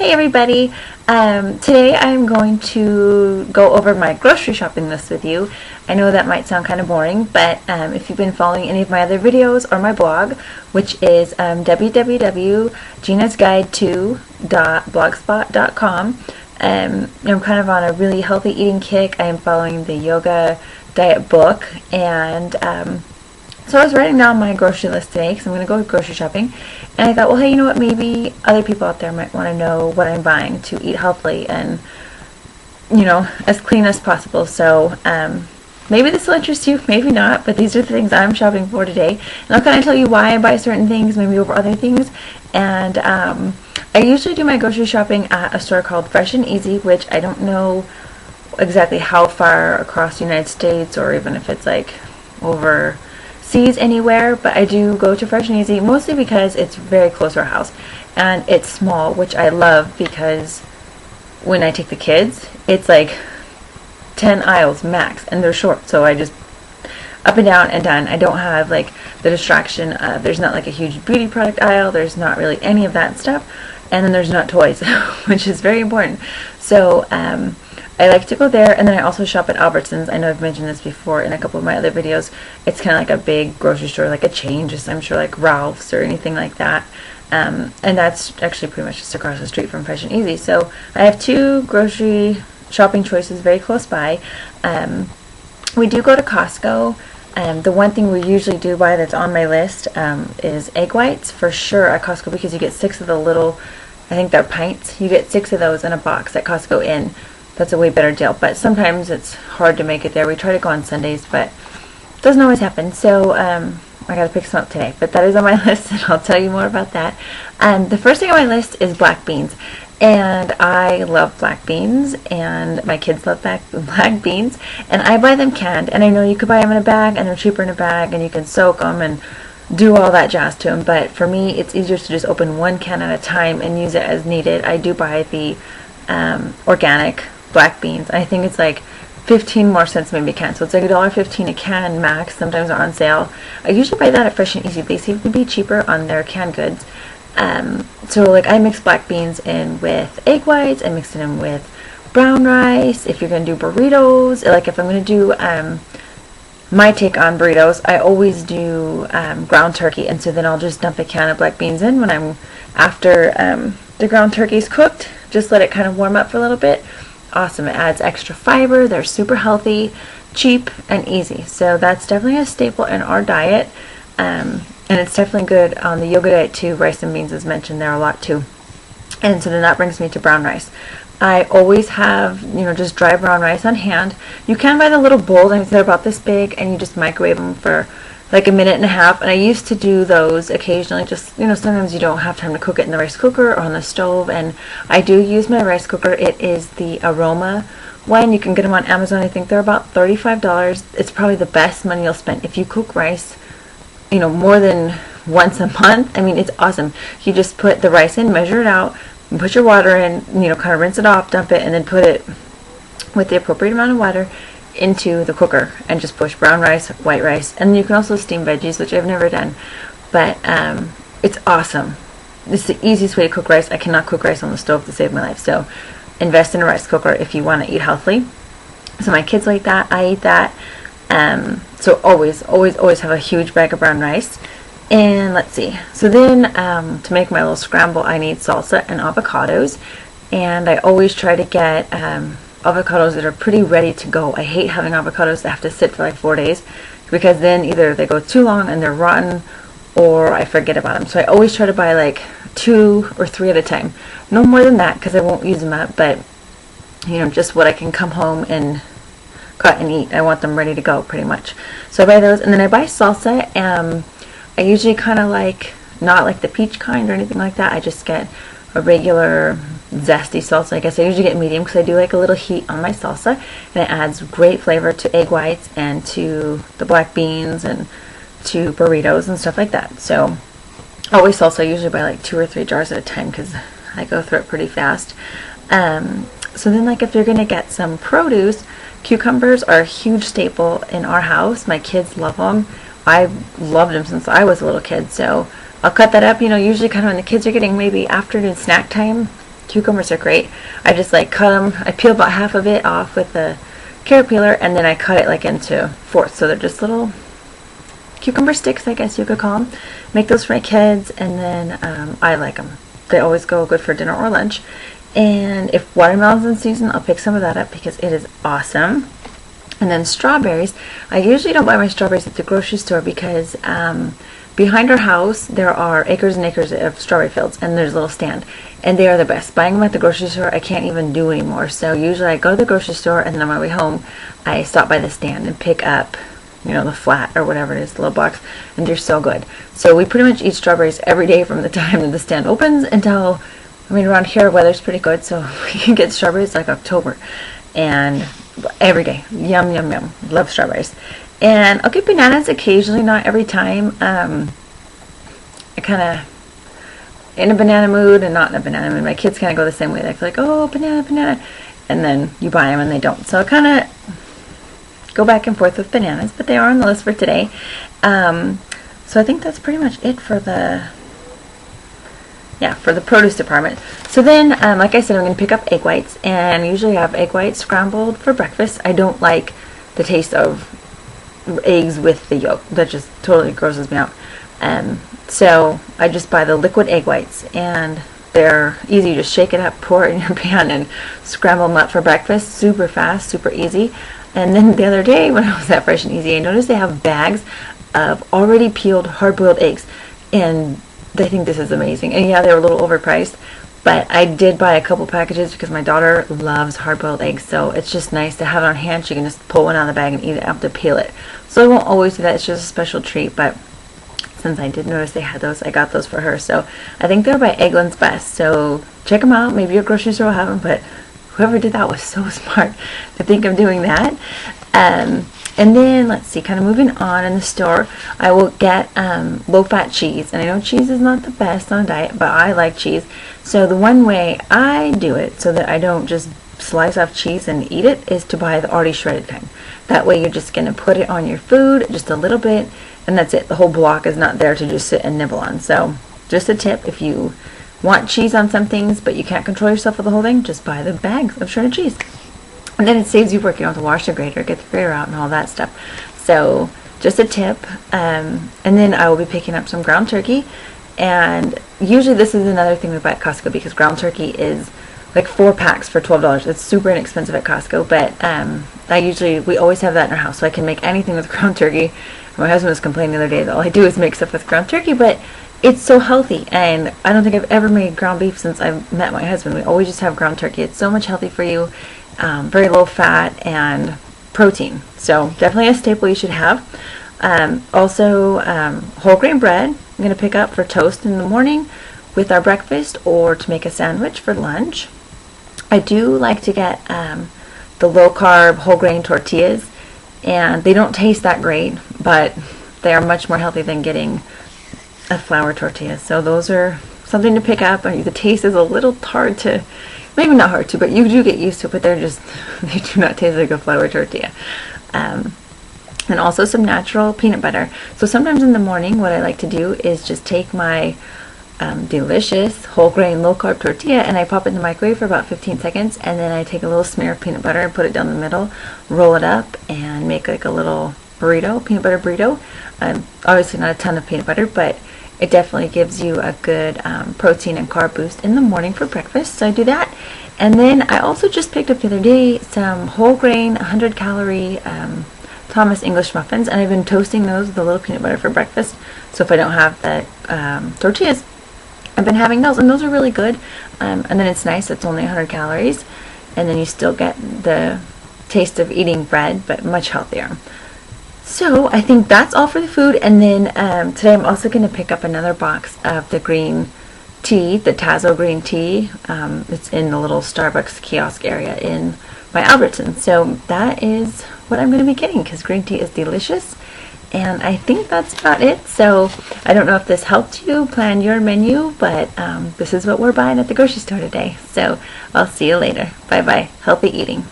Hey everybody! Today I'm going to go over my grocery shopping list with you. I know that might sound kind of boring, but if you've been following any of my other videos or my blog, which is www.ginasguide2.blogspot.com, I'm kind of on a really healthy eating kick. I am following the yoga diet book, and so I was writing down my grocery list today because I'm going to go grocery shopping, and I thought, well, hey, you know what, maybe other people out there might want to know what I'm buying to eat healthily and, you know, as clean as possible. So maybe this will interest you, maybe not, but these are the things I'm shopping for today. And I'll kind of tell you why I buy certain things, maybe over other things. And I usually do my grocery shopping at a store called Fresh and Easy, which I don't know exactly how far across the United States or even if it's like overseas anywhere, but I do go to Fresh and Easy mostly because it's very close to our house and it's small, which I love because when I take the kids, it's like 10 aisles max and they're short, so I just up and down and done. I don't have like the distraction of, there's not like a huge beauty product aisle, there's not really any of that stuff, and then there's not toys, which is very important. So I like to go there, and then I also shop at Albertsons. I know I've mentioned this before in a couple of my other videos. It's kind of like a big grocery store, like a chain, just I'm sure like Ralph's or anything like that. And that's actually pretty much just across the street from Fresh and Easy. So I have two grocery shopping choices very close by. We do go to Costco. The one thing we usually do buy that's on my list is egg whites for sure at Costco, because you get 6 of the little, I think they're pints. You get 6 of those in a box at Costco in. That's a way better deal, but sometimes it's hard to make it there. We try to go on Sundays, but it doesn't always happen. So I got to pick some up today, but that is on my list, and I'll tell you more about that. The first thing on my list is black beans, and I love black beans, and my kids love black beans, and I buy them canned. And I know you could buy them in a bag, and they're cheaper in a bag, and you can soak them and do all that jazz to them. But for me, it's easier to just open one can at a time and use it as needed. I do buy the organic black beans. I think it's like 15 more cents maybe a can, so it's like $1.15 a can max. Sometimes they're on sale. I usually buy that at Fresh and Easy. They seem to be cheaper on their canned goods. So like I mix black beans in with egg whites. I mix it in with brown rice. If you're gonna do burritos, like if I'm gonna do my take on burritos, I always do ground turkey, and so then I'll just dump a can of black beans in when I'm after the ground turkey's cooked. Just let it kind of warm up for a little bit. Awesome. It adds extra fiber. They're super healthy, cheap, and easy. So that's definitely a staple in our diet. And it's definitely good on the yoga diet too. Rice and beans is mentioned there a lot too. And so then that brings me to brown rice. I always have, you know, just dry brown rice on hand. You can buy the little bowls, and they're about this big, and you just microwave them for like a minute and a half. And I used to do those occasionally, just, you know, sometimes you don't have time to cook it in the rice cooker or on the stove, and I do use my rice cooker. It is the Aroma one. You can get them on Amazon. I think they're about $35. It's probably the best money you'll spend if you cook rice, you know, more than once a month. I mean, it's awesome. You just put the rice in, measure it out, and put your water in, you know, kind of rinse it off, dump it, and then put it with the appropriate amount of water into the cooker and just push brown rice, white rice, and you can also steam veggies, which I've never done, but it's awesome. It's the easiest way to cook rice. I cannot cook rice on the stove to save my life, so invest in a rice cooker if you want to eat healthily. So my kids like that, I eat that, so always have a huge bag of brown rice. And let's see, so then to make my little scramble, I need salsa and avocados, and I always try to get avocados that are pretty ready to go. I hate having avocados that have to sit for like 4 days, because then either they go too long and they're rotten, or I forget about them. So I always try to buy like 2 or 3 at a time. No more than that, because I won't use them up, but you know, just what I can come home and cut and eat. I want them ready to go pretty much. So I buy those, and then I buy salsa. I usually kind of like, not like the peach kind or anything like that. I just get a regular zesty salsa. I guess I usually get medium because I do like a little heat on my salsa, and it adds great flavor to egg whites and to the black beans and to burritos and stuff like that. So always salsa. I usually buy like 2 or 3 jars at a time because I go through it pretty fast. So then, like, if you're gonna get some produce, cucumbers are a huge staple in our house. My kids love them. I've loved them since I was a little kid, so I'll cut that up, you know, usually kind of when the kids are getting maybe afternoon snack time, Cucumbers are great. I just like cut them. I peel about half of it off with the carrot peeler, and then I cut it like into fourths. So they're just little cucumber sticks, I guess you could call them. Make those for my kids, and then I like them. They always go good for dinner or lunch. And if watermelon's in season, I'll pick some of that up because it is awesome. And then strawberries. I usually don't buy my strawberries at the grocery store because behind our house there are acres and acres of strawberry fields, and there's a little stand, and they are the best. Buying them at the grocery store I can't even do anymore, so usually I go to the grocery store, and then on my way home I stop by the stand and pick up, you know, the flat or whatever it is, the little box, and they're so good. So we pretty much eat strawberries every day from the time that the stand opens until, I mean, around here weather's pretty good, so we can get strawberries like October, and every day. Yum, yum, yum. Love strawberries. And I'll get bananas occasionally, not every time. I kind of in a banana mood and not in a banana mood. My kids kind of go the same way. They feel like, oh, banana, banana. And then you buy them and they don't. So I kind of go back and forth with bananas, but they are on the list for today. So I think that's pretty much it for the produce department. So then, like I said, I'm going to pick up egg whites, and usually I have egg whites scrambled for breakfast. I don't like the taste of eggs with the yolk. That just totally grosses me out. So I just buy the liquid egg whites, and they're easy. You just shake it up, pour it in your pan, and scramble them up for breakfast. Super fast, super easy. And then the other day when I was at Fresh and Easy, I noticed they have bags of already peeled hard-boiled eggs, and they think this is amazing. And yeah, they were a little overpriced, but I did buy a couple packages because my daughter loves hard-boiled eggs, so it's just nice to have it on hand. She can just pull one out of the bag and eat it. I have to peel it. So I won't always do that. It's just a special treat, but since I did notice they had those, I got those for her. So I think they're by Eggland's Best, so check them out. Maybe your grocery store will have them, but whoever did that was so smart to think of doing that. And then, let's see, kind of moving on in the store, I will get low-fat cheese. And I know cheese is not the best on a diet, but I like cheese. So the one way I do it so that I don't just slice off cheese and eat it is to buy the already shredded kind. That way you're just going to put it on your food, just a little bit, and that's it. The whole block is not there to just sit and nibble on. So just a tip, if you want cheese on some things, but you can't control yourself with the whole thing, just buy the bags of shredded cheese. And then it saves you work. You don't have to wash the grater, get the grater out, and all that stuff. So just a tip. And then I will be picking up some ground turkey. And usually this is another thing we buy at Costco, because ground turkey is like 4 packs for $12. It's super inexpensive at Costco, but we always have that in our house, so I can make anything with ground turkey. My husband was complaining the other day that all I do is make stuff with ground turkey, but it's so healthy, and I don't think I've ever made ground beef since I met my husband. We always just have ground turkey. It's so much healthy for you, very low fat and protein. So definitely a staple you should have. Also, whole grain bread I'm going to pick up for toast in the morning with our breakfast, or to make a sandwich for lunch. I do like to get the low carb whole grain tortillas, and they don't taste that great, but they are much more healthy than getting a flour tortilla. So those are something to pick up. I mean, the taste is a little hard to, maybe not hard to, but you do get used to it, but they do not taste like a flour tortilla. And also some natural peanut butter. So sometimes in the morning what I like to do is just take my delicious whole grain low carb tortilla and I pop it in the microwave for about 15 seconds, and then I take a little smear of peanut butter and put it down the middle, roll it up, and make like a little burrito, peanut butter burrito. Obviously not a ton of peanut butter, but it definitely gives you a good protein and carb boost in the morning for breakfast. So I do that. And then I also just picked up the other day some whole grain 100 calorie Thomas English muffins, and I've been toasting those with a little peanut butter for breakfast. So if I don't have the tortillas, I've been having those, and those are really good. And then it's nice, it's only 100 calories, and then you still get the taste of eating bread, but much healthier. So I think that's all for the food. And then today I'm also going to pick up another box of the green tea, the Tazo green tea. It's in the little Starbucks kiosk area in my Albertsons. So that is what I'm going to be getting, because green tea is delicious. And I think that's about it. So I don't know if this helped you plan your menu, but this is what we're buying at the grocery store today. So I'll see you later. Bye bye. Healthy eating.